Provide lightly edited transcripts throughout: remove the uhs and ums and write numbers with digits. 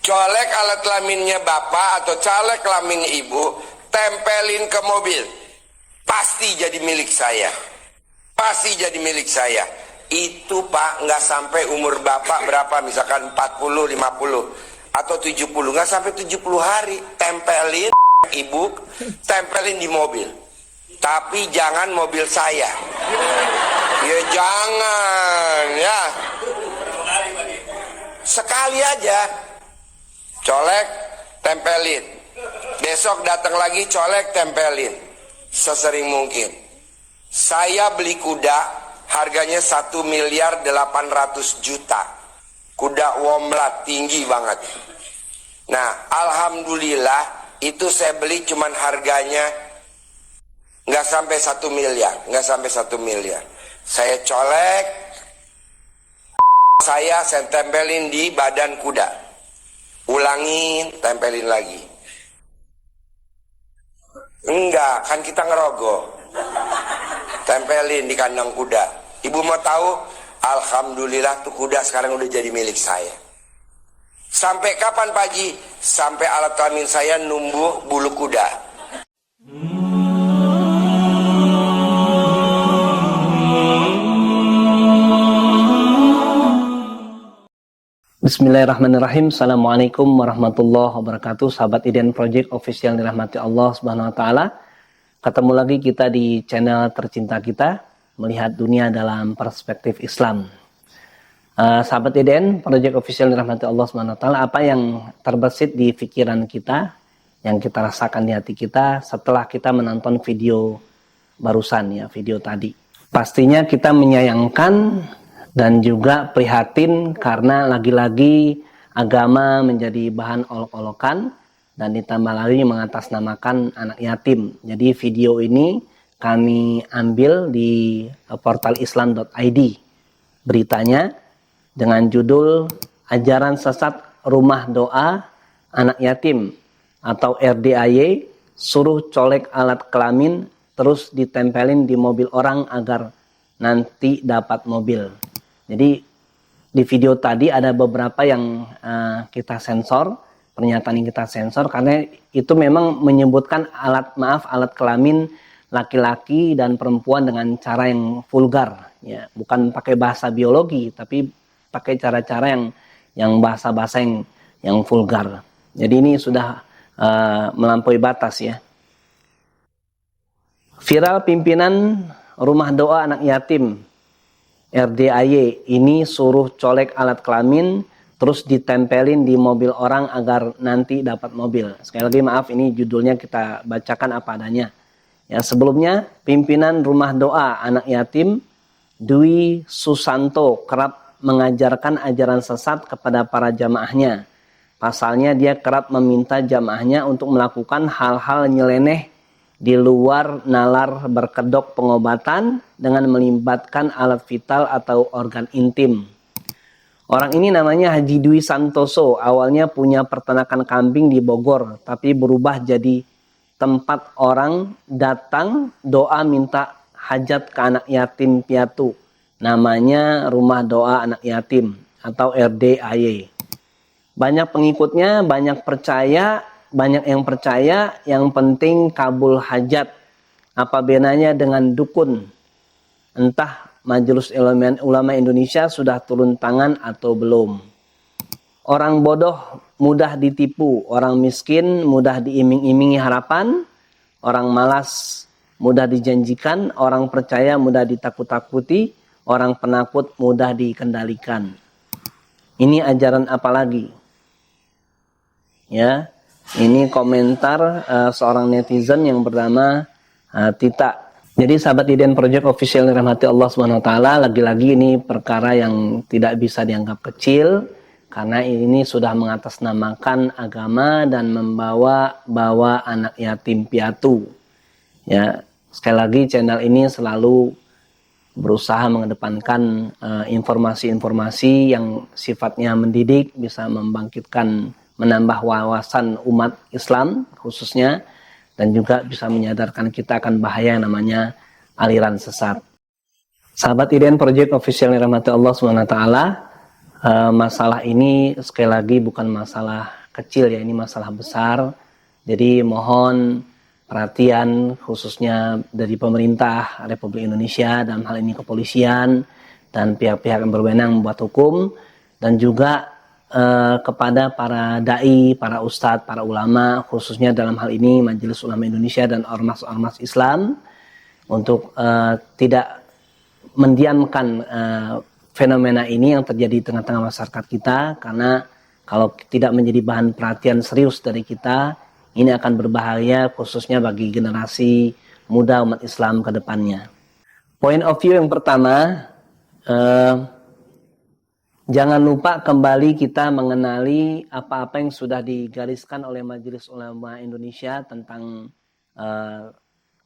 colek alat kelaminnya bapak atau colek kelaminnya ibu, tempelin ke mobil, pasti jadi milik saya, pasti jadi milik saya. Itu Pak, nggak sampai umur bapak berapa, misalkan 40, 50 atau 70, nggak sampai 70 hari, tempelin ibu, tempelin di mobil. Tapi jangan mobil saya, ya jangan ya, sekali aja colek tempelin, besok datang lagi colek tempelin, sesering mungkin. Saya beli kuda harganya 1.800.000.000, kuda womlat tinggi banget. Nah, alhamdulillah itu saya beli cuman harganya nggak sampai 1 miliar, nggak sampai 1 miliar. Saya colek, saya tempelin di badan kuda, ulangin, tempelin lagi. Enggak, kan kita ngerogoh, tempelin di kandang kuda. Ibu mau tahu? Alhamdulillah tuh kuda sekarang udah jadi milik saya. Sampai kapan Pak Haji? Sampai alat kelamin saya numbuh bulu kuda. Bismillahirrahmanirrahim. Assalamualaikum warahmatullahi wabarakatuh. Sahabat Iden Project Official dirahmati Allah Subhanahu wa taala. Ketemu lagi kita di channel tercinta kita, melihat dunia dalam perspektif Islam. Sahabat Iden Project Official dirahmati Allah Subhanahu wa taala, apa yang terbesit di pikiran kita, yang kita rasakan di hati kita setelah kita menonton video barusan ya, video tadi. Pastinya kita menyayangkan dan juga prihatin karena lagi-lagi agama menjadi bahan olok-olokan dan ditambah lagi mengatasnamakan anak yatim. Jadi video ini kami ambil di portal islam.id. Beritanya dengan judul Ajaran Sesat Rumah Doa Anak Yatim atau RDAY, suruh colek alat kelamin terus ditempelin di mobil orang agar nanti dapat mobil. Jadi di video tadi ada beberapa yang kita sensor, pernyataan yang kita sensor karena itu memang menyebutkan alat kelamin laki-laki dan perempuan dengan cara yang vulgar ya, bukan pakai bahasa biologi tapi pakai cara-cara yang bahasa-bahasa yang vulgar. Jadi ini sudah melampaui batas ya. Viral pimpinan rumah doa anak yatim RDAY ini suruh colek alat kelamin terus ditempelin di mobil orang agar nanti dapat mobil. Sekali lagi maaf, ini judulnya kita bacakan apa adanya. Ya, sebelumnya pimpinan rumah doa anak yatim Dwi Susanto kerap mengajarkan ajaran sesat kepada para jamaahnya. Pasalnya dia kerap meminta jamaahnya untuk melakukan hal-hal nyeleneh di luar nalar berkedok pengobatan dengan melibatkan alat vital atau organ intim. Orang ini namanya Haji Dwi Santoso, awalnya punya peternakan kambing di Bogor, tapi berubah jadi tempat orang datang doa minta hajat ke anak yatim piatu. Namanya Rumah Doa Anak Yatim atau RDAY. Banyak pengikutnya, banyak yang percaya, yang penting kabul hajat. Apa bedanya dengan dukun? Entah Majelis Ulama Indonesia sudah turun tangan atau belum. Orang bodoh mudah ditipu, orang miskin mudah diiming-imingi harapan, orang malas mudah dijanjikan, orang percaya mudah ditakut-takuti, orang penakut mudah dikendalikan. Ini ajaran apa lagi? Ya, ini komentar seorang netizen yang bernama Tita. Jadi sahabat Iden Project Official dirahmati Allah SWT, lagi-lagi ini perkara yang tidak bisa dianggap kecil karena ini sudah mengatasnamakan agama dan membawa anak yatim piatu. Ya, sekali lagi channel ini selalu berusaha mengedepankan informasi-informasi yang sifatnya mendidik, bisa membangkitkan, menambah wawasan umat Islam khususnya, dan juga bisa menyadarkan kita akan bahaya yang namanya aliran sesat. Sahabat Iden Project Official dirahmati Allah SWT, Masalah ini sekali lagi bukan masalah kecil ya, ini masalah besar. Jadi mohon perhatian khususnya dari pemerintah Republik Indonesia, dalam hal ini kepolisian dan pihak-pihak yang berwenang membuat hukum, dan juga kepada para dai, para ustadz, para ulama, khususnya dalam hal ini Majelis Ulama Indonesia dan ormas-ormas Islam, untuk tidak mendiamkan fenomena ini yang terjadi di tengah-tengah masyarakat kita, karena kalau tidak menjadi bahan perhatian serius dari kita, ini akan berbahaya khususnya bagi generasi muda umat Islam ke depannya. Point of view yang pertama, jangan lupa kembali kita mengenali apa-apa yang sudah digariskan oleh Majelis Ulama Indonesia tentang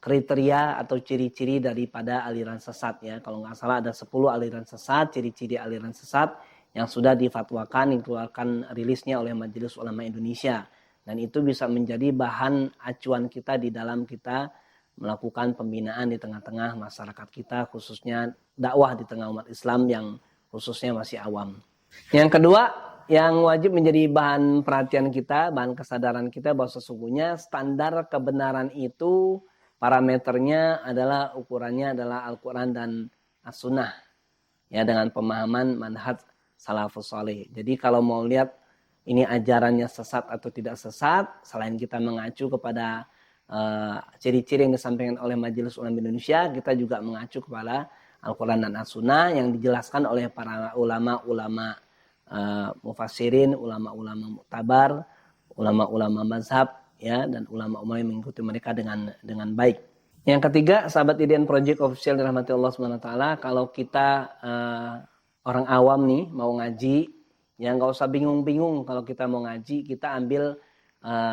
kriteria atau ciri-ciri daripada aliran sesat ya. Kalau nggak salah ada 10 aliran sesat, ciri-ciri aliran sesat yang sudah difatwakan, dikeluarkan rilisnya oleh Majelis Ulama Indonesia. Dan itu bisa menjadi bahan acuan kita di dalam kita melakukan pembinaan di tengah-tengah masyarakat kita, khususnya dakwah di tengah umat Islam yang khususnya masih awam. Yang kedua, yang wajib menjadi bahan perhatian kita, bahan kesadaran kita bahwa sesungguhnya standar kebenaran itu parameternya adalah, ukurannya adalah Al-Quran dan As-Sunnah. Ya, dengan pemahaman manhaj salafus salih. Jadi kalau mau lihat ini ajarannya sesat atau tidak sesat, selain kita mengacu kepada ciri-ciri yang disampaikan oleh Majelis Ulama Indonesia, kita juga mengacu kepada Al-Quran dan As-Sunnah yang dijelaskan oleh para ulama-ulama mufassirin, ulama-ulama muktabar, ulama-ulama mazhab, ya, dan ulama-ulama yang mengikuti mereka dengan baik. Yang ketiga, sahabat IDN Project Official dirahmati Allah SWT, kalau kita orang awam nih mau ngaji, ya nggak usah bingung-bingung. Kalau kita mau ngaji, kita ambil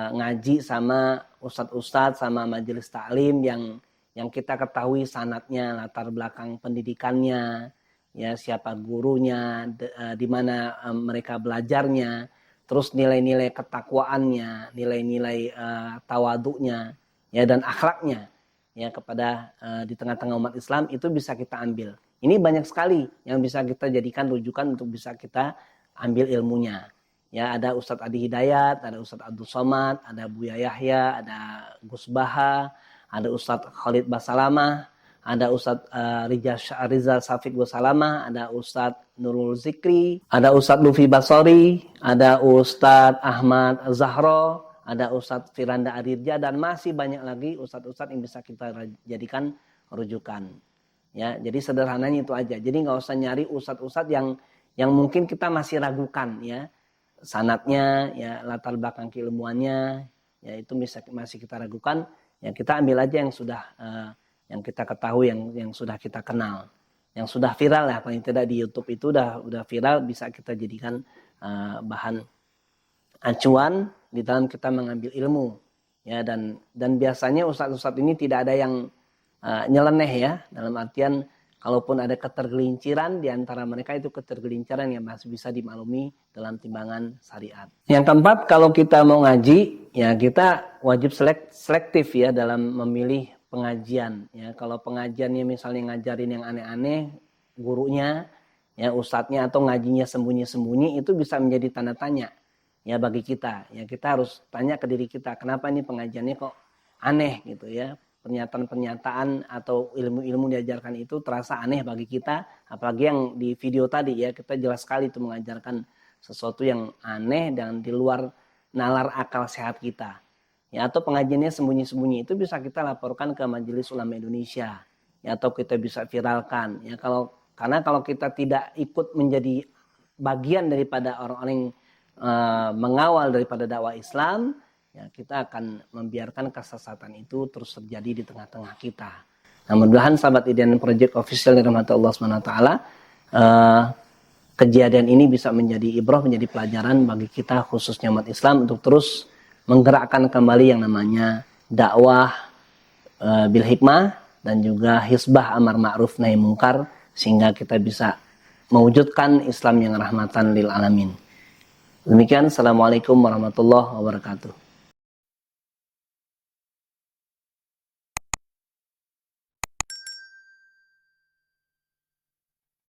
ngaji sama ustadz-ustadz, sama majelis taklim yang kita ketahui sanadnya, latar belakang pendidikannya, ya, siapa gurunya, di mana mereka belajarnya, terus nilai-nilai ketakwaannya, nilai-nilai tawaduknya, ya, dan akhlaknya, ya, kepada di tengah-tengah umat Islam, itu bisa kita ambil. Ini banyak sekali yang bisa kita jadikan rujukan untuk bisa kita ambil ilmunya. Ya, ada Ustadz Adi Hidayat, ada Ustadz Abdul Somad, ada Buya Yahya, ada Gus Baha, ada Ustadz Khalid Basalamah, ada Ustadz Rizal Syafiq Basalamah, ada Ustadz Nurul Zikri, ada Ustadz Lufi Basori, ada Ustadz Ahmad Zahro, ada Ustadz Firanda Adirja, dan masih banyak lagi ustadz-ustadz yang bisa kita jadikan rujukan. Ya, jadi sederhananya itu aja. Jadi nggak usah nyari ustadz-ustadz yang mungkin kita masih ragukan, ya, sanadnya, ya, latar belakang keilmuannya, ya, itu masih kita ragukan. Ya, kita ambil aja yang sudah yang kita ketahui, yang sudah kita kenal, yang sudah viral ya, paling tidak di YouTube itu udah viral, bisa kita jadikan bahan acuan di dalam kita mengambil ilmu, ya. Dan biasanya ustadz-ustadz ini tidak ada yang nyeleneh, ya, dalam artian kalaupun ada ketergelinciran di antara mereka, itu ketergelinciran yang masih bisa dimaklumi dalam timbangan syariat. Yang keempat, kalau kita mau ngaji, ya, kita wajib selektif ya dalam memilih pengajian. Ya, kalau pengajiannya misalnya ngajarin yang aneh-aneh, gurunya, ya, ustadznya, atau ngajinya sembunyi-sembunyi, itu bisa menjadi tanda tanya, ya, bagi kita. Ya, kita harus tanya ke diri kita, kenapa ini pengajiannya kok aneh gitu, ya. Pernyataan-pernyataan atau ilmu-ilmu diajarkan itu terasa aneh bagi kita, apalagi yang di video tadi, ya, kita jelas sekali itu mengajarkan sesuatu yang aneh dan di luar nalar akal sehat kita, ya. Atau pengajiannya sembunyi-sembunyi, itu bisa kita laporkan ke Majelis Ulama Indonesia, ya, atau kita bisa viralkan, ya. Karena kalau kita tidak ikut menjadi bagian daripada orang-orang yang mengawal daripada dakwah Islam, ya, kita akan membiarkan kesesatan itu terus terjadi di tengah-tengah kita. Nah, mudah-mudahan sahabat IDN Project Official dirahmati Allah SWT, kejadian ini bisa menjadi ibrah, menjadi pelajaran bagi kita khususnya umat Islam untuk terus menggerakkan kembali yang namanya dakwah bil hikmah dan juga hisbah amar ma'ruf nahi mungkar, sehingga kita bisa mewujudkan Islam yang rahmatan lil alamin. Demikian, assalamualaikum warahmatullahi wabarakatuh.